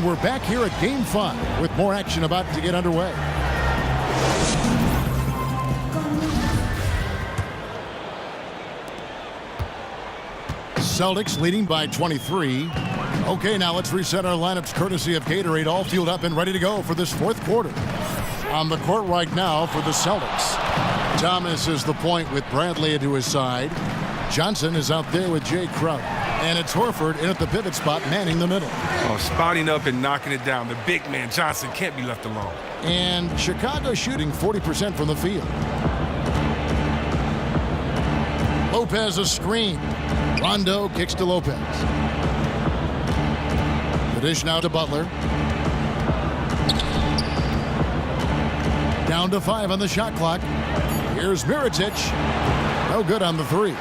And we're back here at Game 5 with more action about to get underway. Celtics leading by 23. Okay, now let's reset our lineups courtesy of Gatorade, all fueled up and ready to go for this fourth quarter. On the court right now for the Celtics, Thomas is the point with Bradley to his side. Johnson is out there with Jay Crowder. And it's Horford in at the pivot spot, manning the middle. Oh, spotting up and knocking it down. The big man, Johnson, can't be left alone. And Chicago shooting 40% from the field. Lopez a screen. Rondo kicks to Lopez. The dish now to Butler. Down to 5 on the shot clock. Here's Mirotic. No good on the three.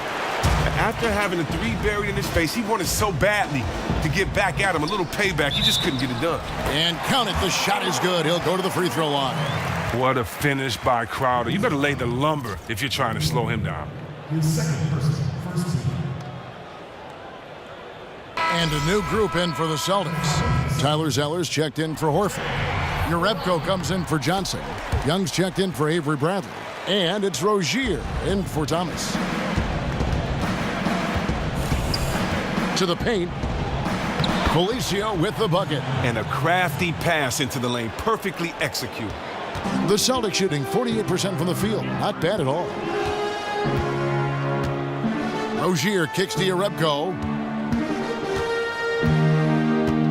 After having a three buried in his face, he wanted so badly to get back at him. A little payback. He just couldn't get it done. And count it. The shot is good. He'll go to the free throw line. What a finish by Crowder. You better lay the lumber if you're trying to slow him down. His second person, first team. And a new group in for the Celtics. Tyler Zeller's checked in for Horford. Jerebko comes in for Johnson. Young's checked in for Avery Bradley. And it's Rozier in for Thomas. To the paint. Felicio with the bucket. And a crafty pass into the lane. Perfectly executed. The Celtics shooting 48% from the field. Not bad at all. Rozier kicks to Jerebko.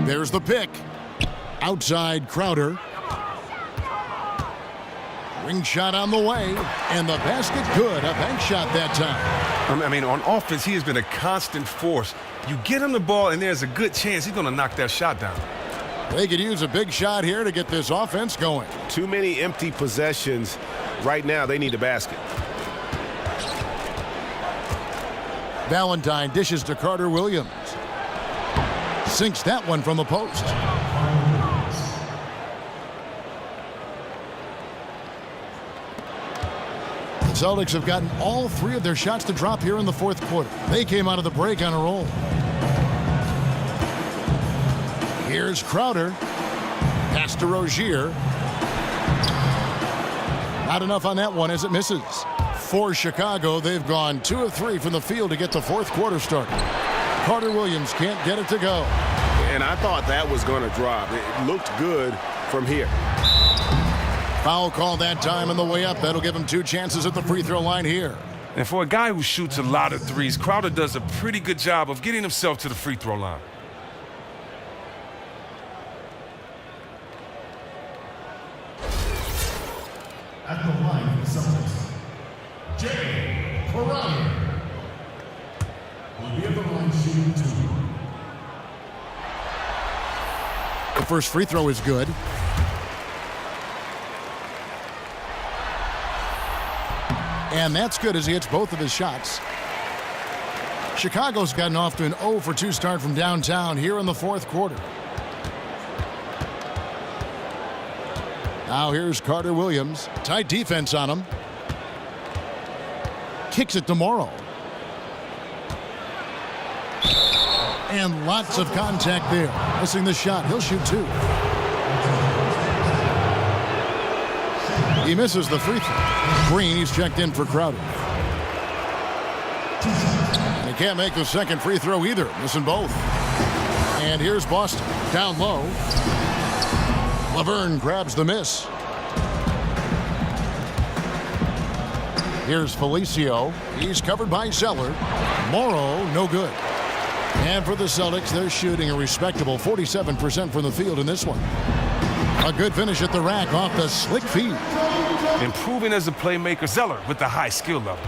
There's the pick. Outside Crowder. Ring shot on the way. And the basket good. A bank shot that time. I mean, on offense, he has been a constant force. You get him the ball, and there's a good chance he's going to knock that shot down. They could use a big shot here to get this offense going. Too many empty possessions. Right now, they need a basket. Valentine dishes to Carter Williams. Sinks that one from the post. The Celtics have gotten all three of their shots to drop here in the fourth quarter. They came out of the break on a roll. Here's Crowder. Pass to Rozier. Not enough on that one as it misses. For Chicago, they've gone 2 of 3 from the field to get the fourth quarter started. Carter Williams can't get it to go. And I thought that was going to drop. It looked good from here. Foul call that time on the way up. That'll give him 2 chances at the free throw line here. And for a guy who shoots a lot of threes, Crowder does a pretty good job of getting himself to the free throw line. At the line for the Celtics, Jay Crowder will be at the line shooting 2. The first free throw is good. And that's good as he hits both of his shots. Chicago's gotten off to an 0 for 2 start from downtown here in the fourth quarter. Now here's Carter Williams. Tight defense on him. Kicks it to Morrow. And lots of contact there. Missing the shot. He'll shoot 2. He misses the free throw. Green, he's checked in for Crowder. And he can't make the second free throw either. Missing both. And here's Boston. Down low. Laverne grabs the miss. Here's Felicio. He's covered by Zeller. Morrow, no good. And for the Celtics, they're shooting a respectable 47% from the field in this one. A good finish at the rack off the slick feed. Improving as a playmaker, Zeller with the high skill level.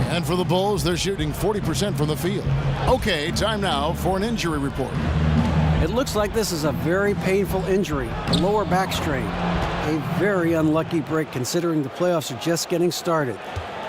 And for the Bulls, they're shooting 40% from the field. Okay, time now for an injury report. It looks like this is a very painful injury, a lower back strain. A very unlucky break considering the playoffs are just getting started.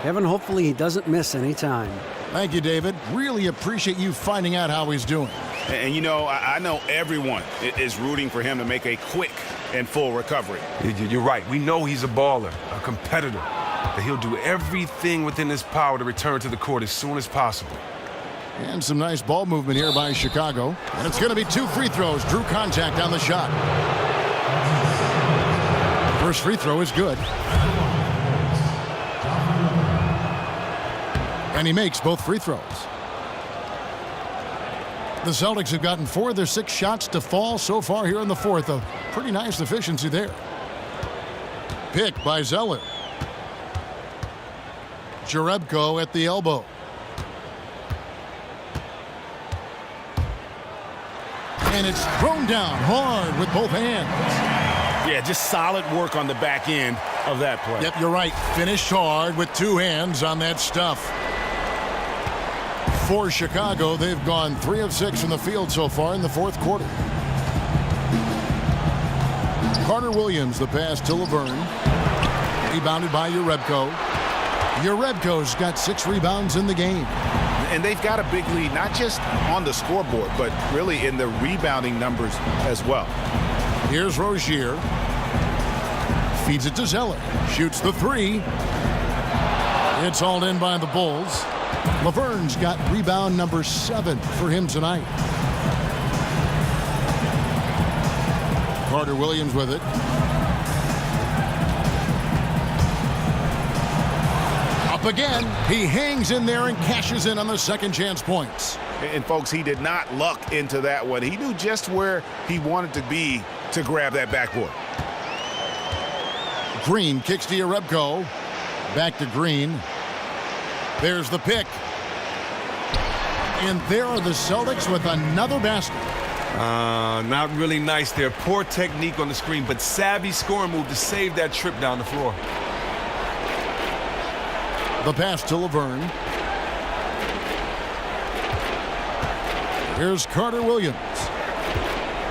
Kevin, hopefully he doesn't miss any time. Thank you, David. Really appreciate you finding out how he's doing. And you know, I know everyone is rooting for him to make a quick and full recovery. You're right. We know he's a baller, a competitor, that he'll do everything within his power to return to the court as soon as possible. And some nice ball movement here by Chicago. And it's going to be 2 free throws. Drew contact on the shot. First free throw is good. And he makes both free throws. The Celtics have gotten 4 of their 6 shots to fall so far here in the fourth. A pretty nice efficiency there. Pick by Zeller. Jerebko at the elbow. And it's thrown down hard with both hands. Yeah, just solid work on the back end of that play. Yep, you're right. Finished hard with 2 hands on that stuff. For Chicago, they've gone 3 of 6 from the field so far in the fourth quarter. Carter Williams, the pass to Laverne. Rebounded by Jerebko. Jerebko's got 6 rebounds in the game. And they've got a big lead, not just on the scoreboard, but really in the rebounding numbers as well. Here's Rozier. Feeds it to Zeller. Shoots the 3. It's hauled in by the Bulls. Laverne's got rebound number 7 for him tonight. Carter Williams with it. Up again. He hangs in there and cashes in on the second chance points. And folks, he did not luck into that one. He knew just where he wanted to be to grab that backboard. Green kicks to Jerebko. Back to Green. There's the pick. And there are the Celtics with another basket. Not really nice there. Poor technique on the screen, but savvy scoring move to save that trip down the floor. The pass to Laverne. Here's Carter Williams.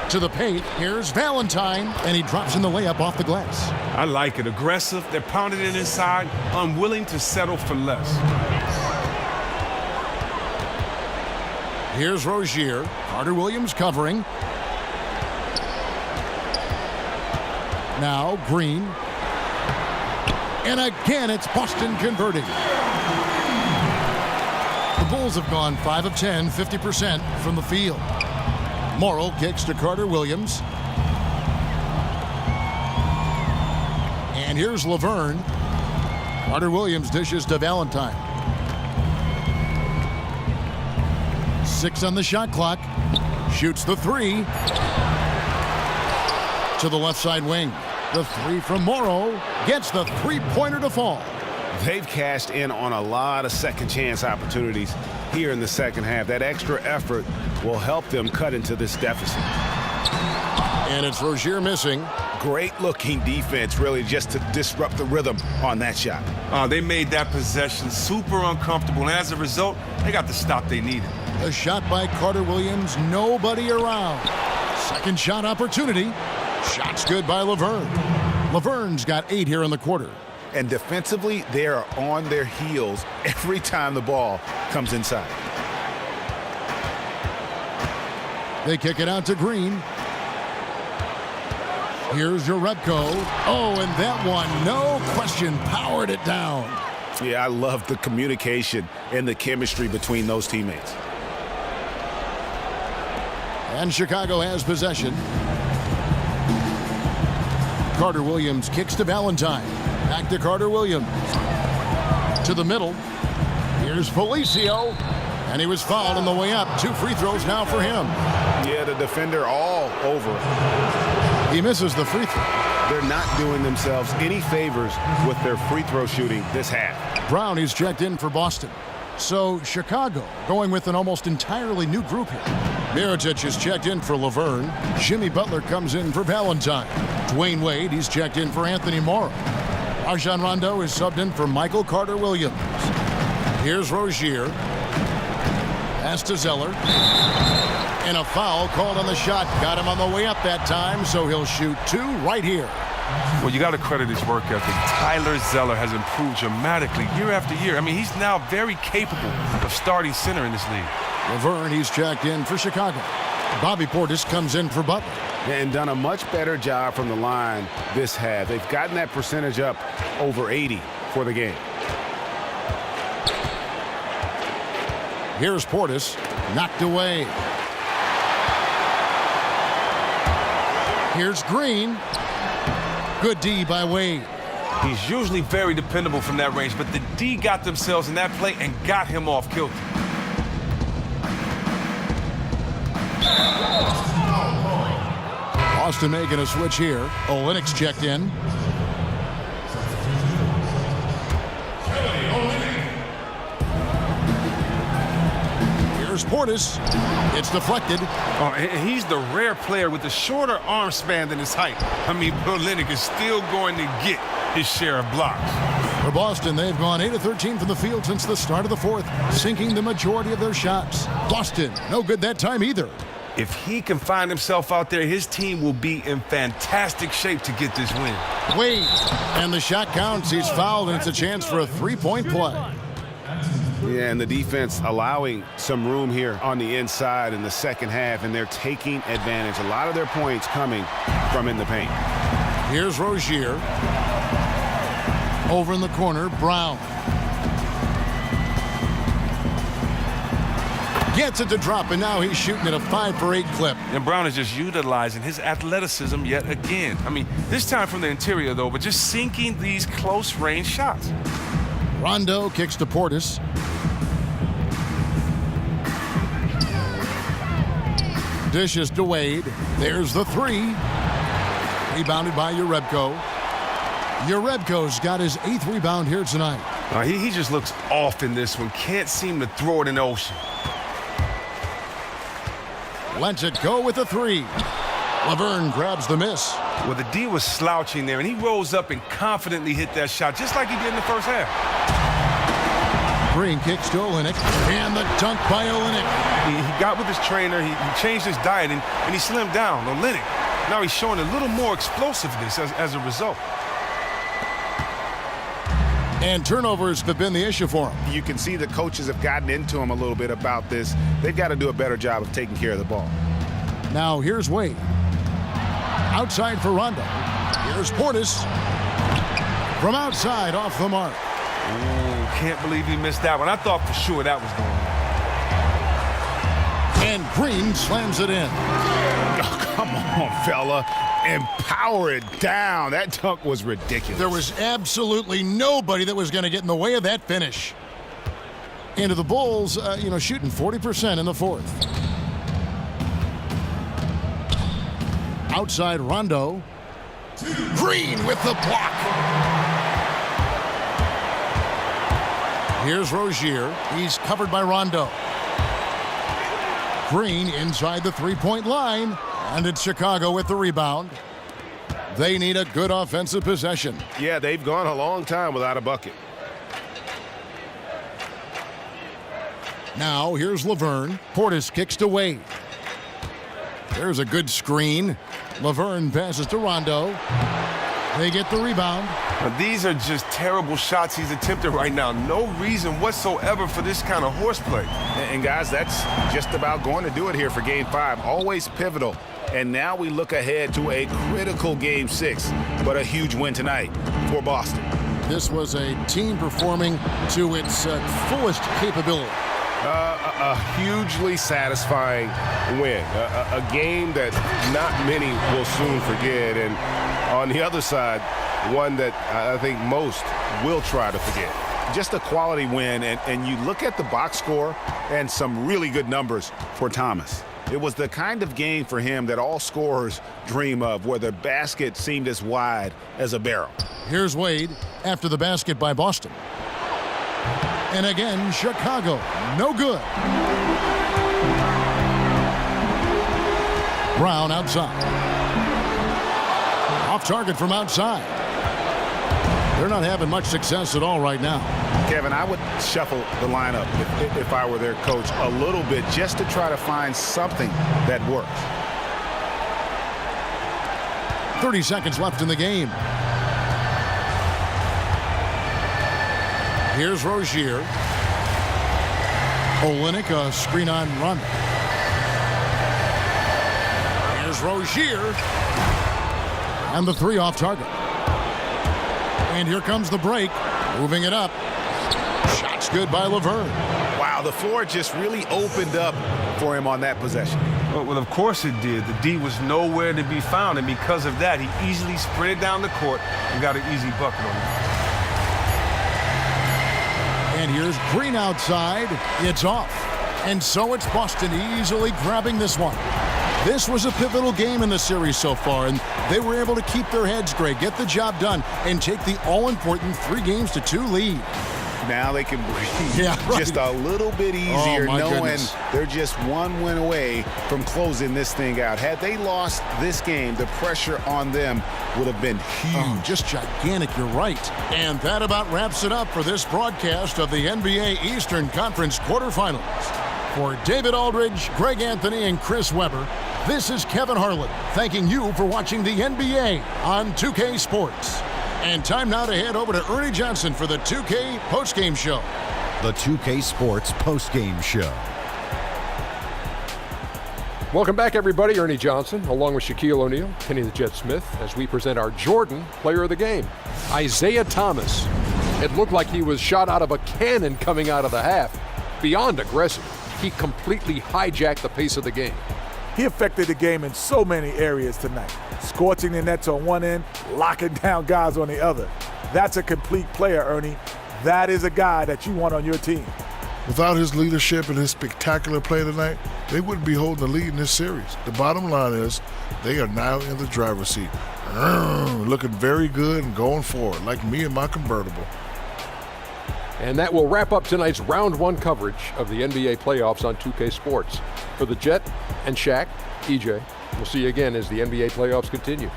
To the paint. Here's Valentine. And he drops in the layup off the glass. I like it. Aggressive. They're pounding it inside. Unwilling to settle for less. Here's Rozier. Carter Williams covering. Now Green. And again, it's Boston converting. The Bulls have gone 5 of 10, 50% from the field. Morrow kicks to Carter Williams. And here's Laverne. Carter Williams dishes to Valentine. 6 on the shot clock. Shoots the 3. To the left side wing. The 3 from Morrow gets the 3-pointer to fall. They've cashed in on a lot of second chance opportunities here in the second half. That extra effort will help them cut into this deficit. And it's Rozier missing. Great looking defense, really, just to disrupt the rhythm on that shot. They made that possession super uncomfortable, and as a result, they got the stop they needed. A shot by Carter Williams, nobody around. Second shot opportunity. Shot's good by Laverne. Laverne's got 8 here in the quarter. And defensively, they are on their heels every time the ball comes inside. They kick it out to Green. Here's Jerebko. Oh, and that one, no question, powered it down. Yeah, I love the communication and the chemistry between those teammates. And Chicago has possession. Carter Williams kicks to Valentine. Back to Carter Williams. To the middle. Here's Felicio. And he was fouled on the way up. 2 free throws now for him. Yeah, the defender all over it. He misses the free throw. They're not doing themselves any favors with their free throw shooting this half. Brown is checked in for Boston. So Chicago going with an almost entirely new group here. Mirotic is checked in for Laverne. Jimmy Butler comes in for Valentine. Dwayne Wade, he's checked in for Anthony Morrow. Rajon Rondo is subbed in for Michael Carter Williams. Here's Rozier. Pass to Zeller. And a foul called on the shot. Got him on the way up that time, so he'll shoot 2 right here. Well, you got to credit his work ethic. Tyler Zeller has improved dramatically year after year. I mean, he's now very capable of starting center in this league. Laverne, he's checked in for Chicago. Bobby Portis comes in for Butler. And done a much better job from the line this half. They've gotten that percentage up over 80 for the game. Here's Portis. Knocked away. Here's Green. Good D by Wade. He's usually very dependable from that range, but the D got themselves in that play and got him off kilter. Boston making a switch here. Olynyk's checked in. Here's Portis. It's deflected. Oh, and he's the rare player with the shorter arm span than his height. I mean, Oleynik is still going to get his share of blocks. For Boston, they've gone 8 of 13 from the field since the start of the fourth, sinking the majority of their shots. Boston, no good that time either. If he can find himself out there, his team will be in fantastic shape to get this win. Wade, and the shot counts. He's fouled, and it's a chance for a three-point play. Yeah, and the defense allowing some room here on the inside in the second half, and they're taking advantage. A lot of their points coming from in the paint. Here's Rozier. Over in the corner, Brown. Gets it to drop, and now he's shooting at a 5 for 8 clip. And Brown is just utilizing his athleticism yet again. I mean, this time from the interior, though, but just sinking these close-range shots. Rondo kicks to Portis. Dishes to Wade. There's the three. Rebounded by Urebko. Urebko's got his 8th rebound here tonight. He just looks off in this one. Can't seem to throw it in the ocean. Lets it go with the three. Laverne grabs the miss. Well, the D was slouching there, and he rose up and confidently hit that shot, just like he did in the first half. Green kicks to Olynyk, and the dunk by Olynyk. He got with his trainer, he changed his diet, and he slimmed down. Olynyk, now he's showing a little more explosiveness as a result. And turnovers have been the issue for him. You can see the coaches have gotten into him a little bit about this. They've got to do a better job of taking care of the ball. Now here's Wade. Outside for Rondo. Here's Portis. From outside, off the mark. Ooh, can't believe he missed that one. I thought for sure that was going. And Green slams it in. Oh, come on, fella. And power it down. That dunk was ridiculous. There was absolutely nobody that was going to get in the way of that finish. Into the Bulls, shooting 40% in the fourth. Outside Rondo. Green with the block. Here's Rozier. He's covered by Rondo. Green inside the three-point line. And it's Chicago with the rebound. They need a good offensive possession. Yeah, they've gone a long time without a bucket. Now here's Laverne. Portis kicks to Wade. There's a good screen. Laverne passes to Rondo. They get the rebound. Now, these are just terrible shots he's attempting right now. No reason whatsoever for this kind of horseplay. And guys, that's just about going to do it here for Game 5. Always pivotal. And now we look ahead to a critical Game 6, but a huge win tonight for Boston. This was a team performing to its fullest capability. A hugely satisfying win. A game that not many will soon forget. And on the other side, one that I think most will try to forget. Just a quality win, and you look at the box score and some really good numbers for Thomas. It was the kind of game for him that all scorers dream of, where the basket seemed as wide as a barrel. Here's Wade after the basket by Boston. And again, Chicago, no good. Brown outside. Off target from outside. They're not having much success at all right now. Kevin, I would shuffle the lineup if I were their coach a little bit, just to try to find something that works. 30 seconds left in the game. Here's Rozier. Olynyk, a screen on Rondo. Here's Rozier. And the three off target. And here comes the break. Moving it up. Shots good by Laverne. Wow, the floor just really opened up for him on that possession. Well, of course it did. The D was nowhere to be found, and because of that, he easily sprinted down the court and got an easy bucket on it. And here's Green outside. It's off. And so it's Boston easily grabbing this one. This was a pivotal game in the series so far, and they were able to keep their heads straight, get the job done, and take the all-important 3-2 lead. Now they can breathe just a little bit easier, knowing they're just one win away from closing this thing out. Had they lost this game, the pressure on them would have been huge. Just gigantic, you're right. And that about wraps it up for this broadcast of the NBA Eastern Conference quarterfinals. For David Aldridge, Greg Anthony, and Chris Webber, this is Kevin Harlan thanking you for watching the NBA on 2K Sports. And time now to head over to Ernie Johnson for the 2K postgame show. The 2K Sports postgame show. Welcome back, everybody. Ernie Johnson, along with Shaquille O'Neal, Kenny the Jet Smith, as we present our Jordan player of the game, Isaiah Thomas. It looked like he was shot out of a cannon coming out of the half. Beyond aggressive, he completely hijacked the pace of the game. He affected the game in so many areas tonight. Scorching the nets on one end, locking down guys on the other. That's a complete player, Ernie. That is a guy that you want on your team. Without his leadership and his spectacular play tonight, they wouldn't be holding the lead in this series. The bottom line is they are now in the driver's seat. Looking very good and going forward, like me and my convertible. And that will wrap up tonight's Round 1 coverage of the NBA playoffs on 2K Sports. For the Jet and Shaq, EJ, we'll see you again as the NBA playoffs continue.